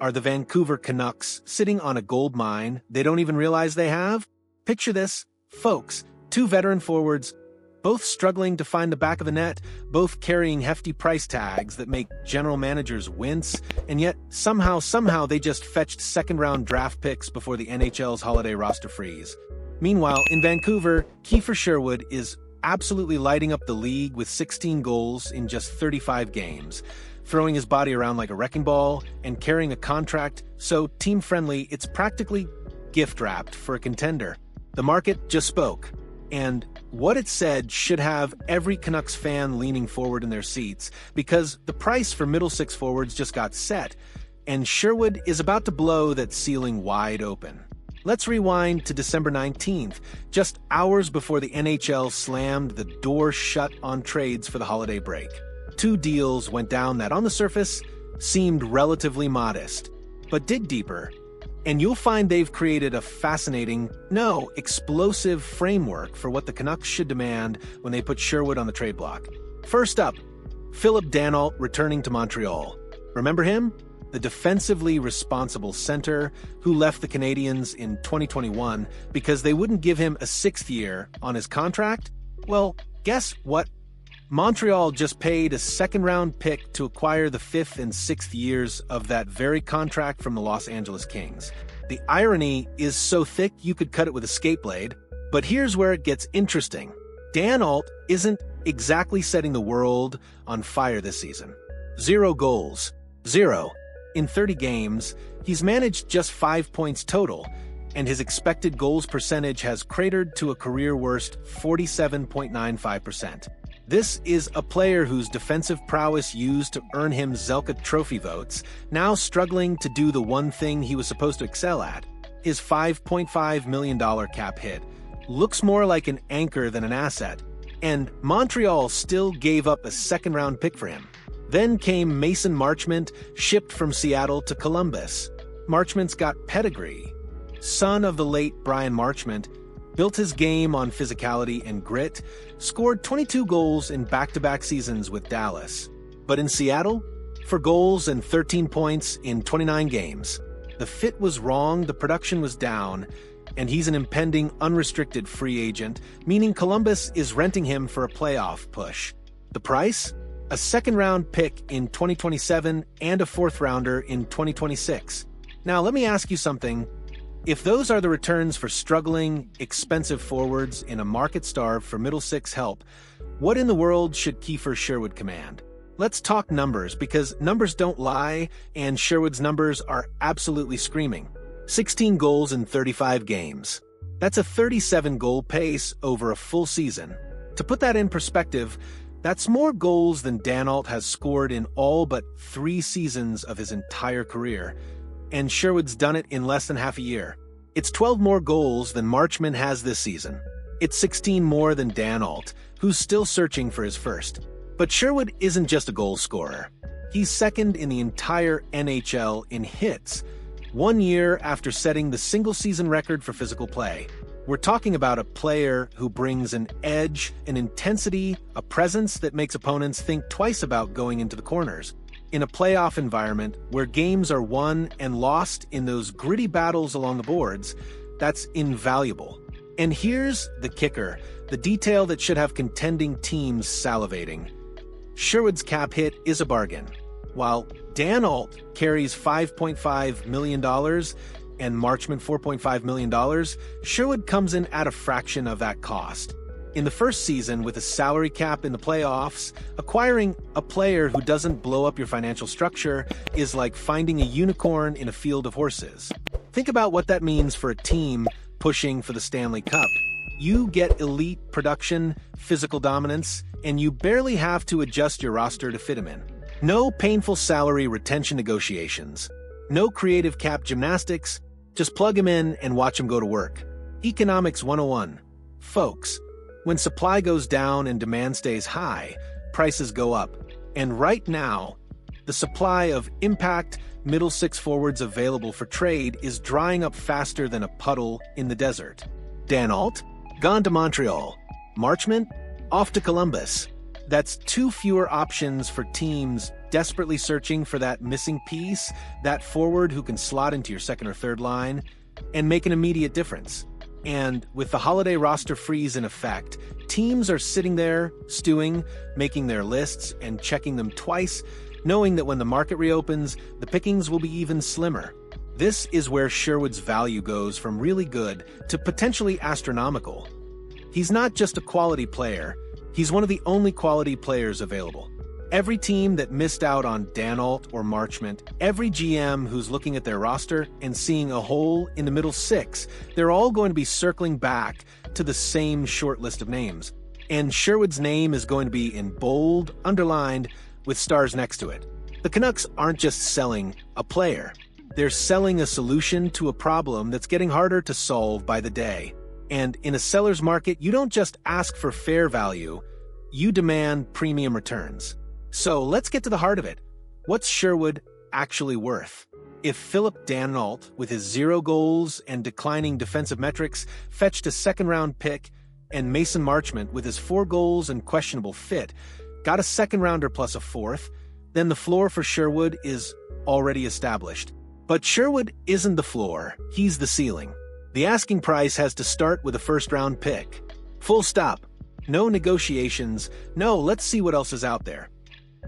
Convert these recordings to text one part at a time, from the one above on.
are the Vancouver Canucks sitting on a gold mine they don't even realize they have? Picture this, folks, two veteran forwards, both struggling to find the back of the net, both carrying hefty price tags that make general managers wince, and yet somehow they just fetched second-round draft picks before the NHL's holiday roster freeze. Meanwhile, in Vancouver, Kiefer Sherwood is absolutely lighting up the league with 16 goals in just 35 games, throwing his body around like a wrecking ball and carrying a contract so team-friendly it's practically gift-wrapped for a contender. The market just spoke. And what it said should have every Canucks fan leaning forward in their seats, because the price for middle six forwards just got set, and Sherwood is about to blow that ceiling wide open. Let's rewind to December 19th, just hours before the NHL slammed the door shut on trades for the holiday break. Two deals went down that, on the surface, seemed relatively modest. But dig deeper, and you'll find they've created a fascinating, explosive framework for what the Canucks should demand when they put Sherwood on the trade block. First up, Philip Danault returning to Montreal. Remember him? The defensively responsible center who left the Canadiens in 2021 because they wouldn't give him a sixth year on his contract? Well, guess what? Montreal just paid a second-round pick to acquire the fifth and sixth years of that very contract from the Los Angeles Kings. The irony is so thick you could cut it with a skate blade, but here's where it gets interesting. Danault isn't exactly setting the world on fire this season. 0 goals. 0. In 30 games, he's managed just 5 points total, and his expected goals percentage has cratered to a career-worst 47.95%. This is a player whose defensive prowess used to earn him Zelka Trophy votes, now struggling to do the one thing he was supposed to excel at. His $5.5 million cap hit looks more like an anchor than an asset, and Montreal still gave up a second-round pick for him. Then came Mason Marchment, shipped from Seattle to Columbus. Marchment's got pedigree. Son of the late Brian Marchment, built his game on physicality and grit, scored 22 goals in back-to-back seasons with Dallas. But in Seattle, for goals and 13 points in 29 games. The fit was wrong, the production was down, and he's an impending unrestricted free agent, meaning Columbus is renting him for a playoff push. The price? A second-round pick in 2027 and a fourth-rounder in 2026. Now, let me ask you something. If those are the returns for struggling, expensive forwards in a market starved for middle six help, what in the world should Kiefer Sherwood command? Let's talk numbers, because numbers don't lie, and Sherwood's numbers are absolutely screaming. 16 goals in 35 games. That's a 37-goal pace over a full season. To put that in perspective, that's more goals than Danault has scored in all but 3 seasons of his entire career. And Sherwood's done it in less than half a year. It's 12 more goals than Marchment has this season. It's 16 more than Danault, who's still searching for his first. But Sherwood isn't just a goal scorer. He's second in the entire NHL in hits, 1 year after setting the single-season record for physical play. We're talking about a player who brings an edge, an intensity, a presence that makes opponents think twice about going into the corners. In a playoff environment where games are won and lost in those gritty battles along the boards, that's invaluable. And here's the kicker, the detail that should have contending teams salivating. Sherwood's cap hit is a bargain. While Danault carries $5.5 million and Marchment $4.5 million, Sherwood comes in at a fraction of that cost. In the first season, with a salary cap in the playoffs, acquiring a player who doesn't blow up your financial structure is like finding a unicorn in a field of horses. Think about what that means for a team pushing for the Stanley Cup. You get elite production, physical dominance, and you barely have to adjust your roster to fit him in. No painful salary retention negotiations. No creative cap gymnastics. Just plug him in and watch him go to work. Economics 101. Folks, when supply goes down and demand stays high, prices go up. And right now, the supply of impact middle six forwards available for trade is drying up faster than a puddle in the desert. Danault, gone to Montreal. Marchment, off to Columbus. That's two fewer options for teams desperately searching for that missing piece, that forward who can slot into your second or third line and make an immediate difference. And with the holiday roster freeze in effect, teams are sitting there, stewing, making their lists and checking them twice, knowing that when the market reopens, the pickings will be even slimmer. This is where Sherwood's value goes from really good to potentially astronomical. He's not just a quality player, he's one of the only quality players available. Every team that missed out on Danault or Marchment, every GM who's looking at their roster and seeing a hole in the middle six, they're all going to be circling back to the same short list of names. And Sherwood's name is going to be in bold, underlined, with stars next to it. The Canucks aren't just selling a player. They're selling a solution to a problem that's getting harder to solve by the day. And in a seller's market, you don't just ask for fair value, you demand premium returns. So let's get to the heart of it. What's Sherwood actually worth? If Philip Danault, with his 0 goals and declining defensive metrics, fetched a second-round pick, and Mason Marchment, with his 4 goals and questionable fit, got a second-rounder plus a fourth, then the floor for Sherwood is already established. But Sherwood isn't the floor, he's the ceiling. The asking price has to start with a first-round pick. Full stop. No negotiations, no, let's see what else is out there.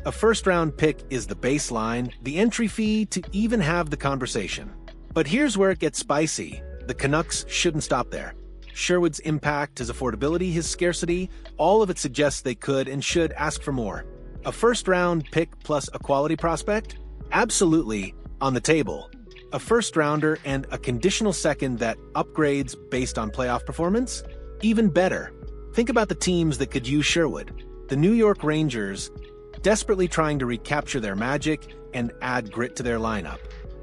A first-round pick is the baseline, the entry fee to even have the conversation. But here's where it gets spicy. The Canucks shouldn't stop there. Sherwood's impact, his affordability, his scarcity, all of it suggests they could and should ask for more. A first-round pick plus a quality prospect? Absolutely on the table. A first-rounder and a conditional second that upgrades based on playoff performance? Even better. Think about the teams that could use Sherwood. The New York Rangers, desperately trying to recapture their magic and add grit to their lineup.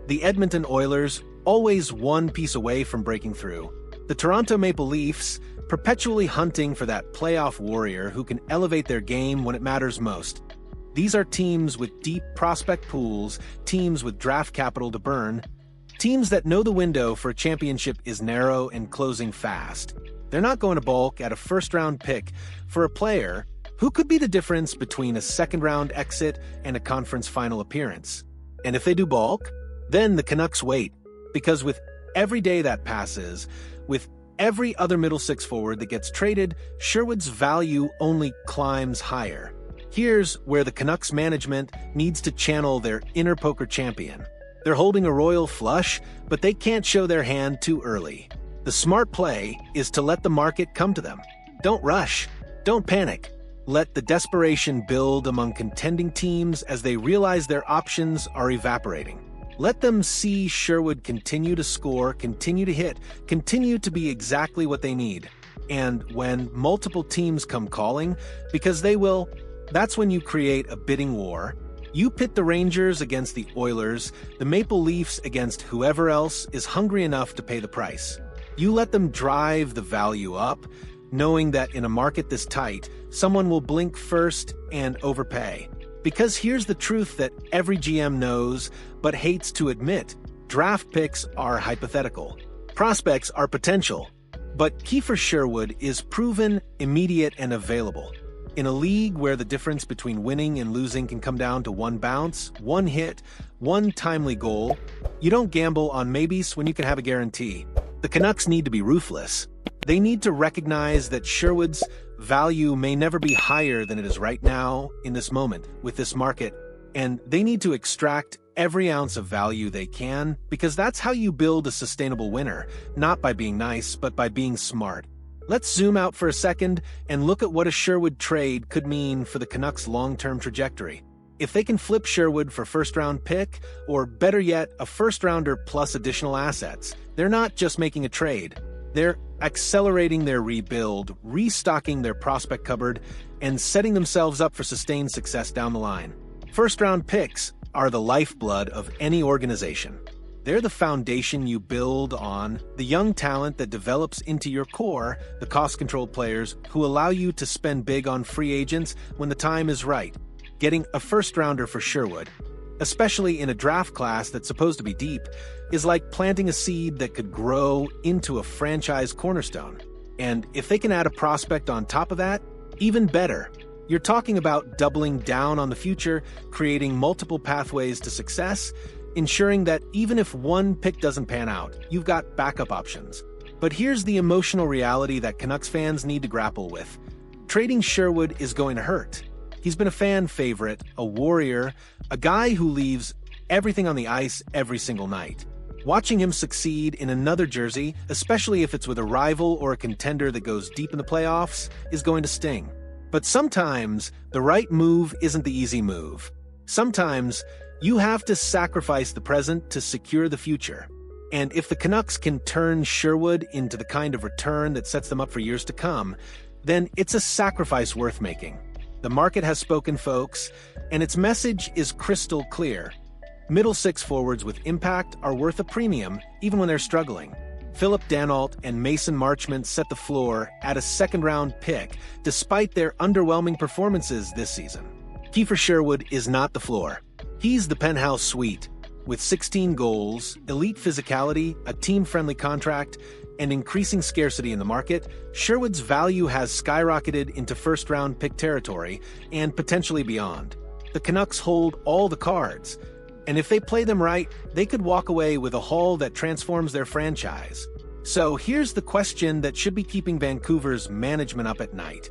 The Edmonton Oilers, always one piece away from breaking through. The Toronto Maple Leafs, perpetually hunting for that playoff warrior who can elevate their game when it matters most. These are teams with deep prospect pools, teams with draft capital to burn, teams that know the window for a championship is narrow and closing fast. They're not going to balk at a first-round pick for a player who could be the difference between a second-round exit and a conference final appearance. And if they do balk, then the Canucks wait. Because with every day that passes, with every other middle six forward that gets traded, Sherwood's value only climbs higher. Here's where the Canucks management needs to channel their inner poker champion. They're holding a royal flush, but they can't show their hand too early. The smart play is to let the market come to them. Don't rush. Don't panic. Let the desperation build among contending teams as they realize their options are evaporating. Let them see Sherwood continue to score, continue to hit, continue to be exactly what they need. And when multiple teams come calling, because they will, that's when you create a bidding war. You pit the Rangers against the Oilers, the Maple Leafs against whoever else is hungry enough to pay the price. You let them drive the value up, knowing that in a market this tight, someone will blink first and overpay. Because here's the truth that every GM knows, but hates to admit. Draft picks are hypothetical. Prospects are potential. But Kiefer Sherwood is proven, immediate, and available. In a league where the difference between winning and losing can come down to one bounce, one hit, one timely goal, you don't gamble on maybes when you can have a guarantee. The Canucks need to be ruthless. They need to recognize that Sherwood's value may never be higher than it is right now, in this moment, with this market, and they need to extract every ounce of value they can, because that's how you build a sustainable winner, not by being nice, but by being smart. Let's zoom out for a second and look at what a Sherwood trade could mean for the Canucks' long-term trajectory. If they can flip Sherwood for first-round pick, or better yet, a first-rounder plus additional assets, they're not just making a trade. They're accelerating their rebuild, restocking their prospect cupboard, and setting themselves up for sustained success down the line. First-round picks are the lifeblood of any organization. They're the foundation you build on, the young talent that develops into your core, the cost-controlled players who allow you to spend big on free agents when the time is right. Getting a first-rounder for Sherwood, especially in a draft class that's supposed to be deep, is like planting a seed that could grow into a franchise cornerstone. And if they can add a prospect on top of that, even better. You're talking about doubling down on the future, creating multiple pathways to success, ensuring that even if one pick doesn't pan out, you've got backup options. But here's the emotional reality that Canucks fans need to grapple with. Trading Sherwood is going to hurt. He's been a fan favorite, a warrior, a guy who leaves everything on the ice every single night. Watching him succeed in another jersey, especially if it's with a rival or a contender that goes deep in the playoffs, is going to sting. But sometimes, the right move isn't the easy move. Sometimes, you have to sacrifice the present to secure the future. And if the Canucks can turn Sherwood into the kind of return that sets them up for years to come, then it's a sacrifice worth making. The market has spoken, folks, and its message is crystal clear. Middle six forwards with impact are worth a premium, even when they're struggling. Philip Danault and Mason Marchment set the floor at a second-round pick, despite their underwhelming performances this season. Kiefer Sherwood is not the floor. He's the penthouse suite. With 16 goals, elite physicality, a team-friendly contract, and increasing scarcity in the market, Sherwood's value has skyrocketed into first-round pick territory and potentially beyond. The Canucks hold all the cards, and if they play them right, they could walk away with a haul that transforms their franchise. So here's the question that should be keeping Vancouver's management up at night.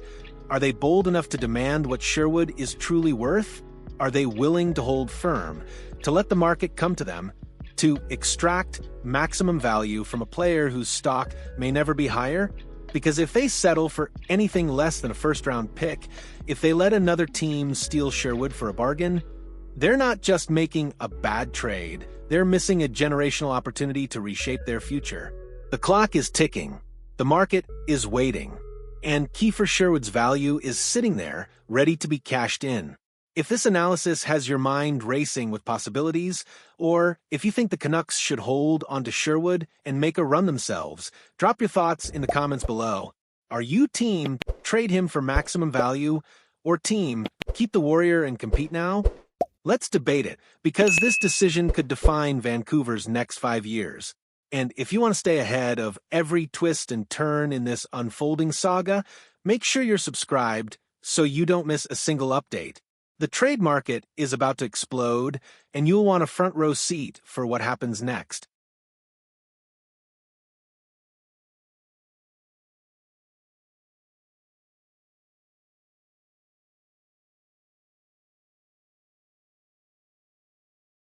Are they bold enough to demand what Sherwood is truly worth? Are they willing to hold firm, to let the market come to them, to extract maximum value from a player whose stock may never be higher? Because if they settle for anything less than a first-round pick, if they let another team steal Sherwood for a bargain, they're not just making a bad trade, they're missing a generational opportunity to reshape their future. The clock is ticking, the market is waiting, and Kiefer Sherwood's value is sitting there, ready to be cashed in. If this analysis has your mind racing with possibilities, or if you think the Canucks should hold onto Sherwood and make a run themselves, drop your thoughts in the comments below. Are you team trade him for maximum value, or team keep the warrior and compete now? Let's debate it, because this decision could define Vancouver's next 5 years. And if you want to stay ahead of every twist and turn in this unfolding saga, make sure you're subscribed so you don't miss a single update. The trade market is about to explode, and you'll want a front row seat for what happens next.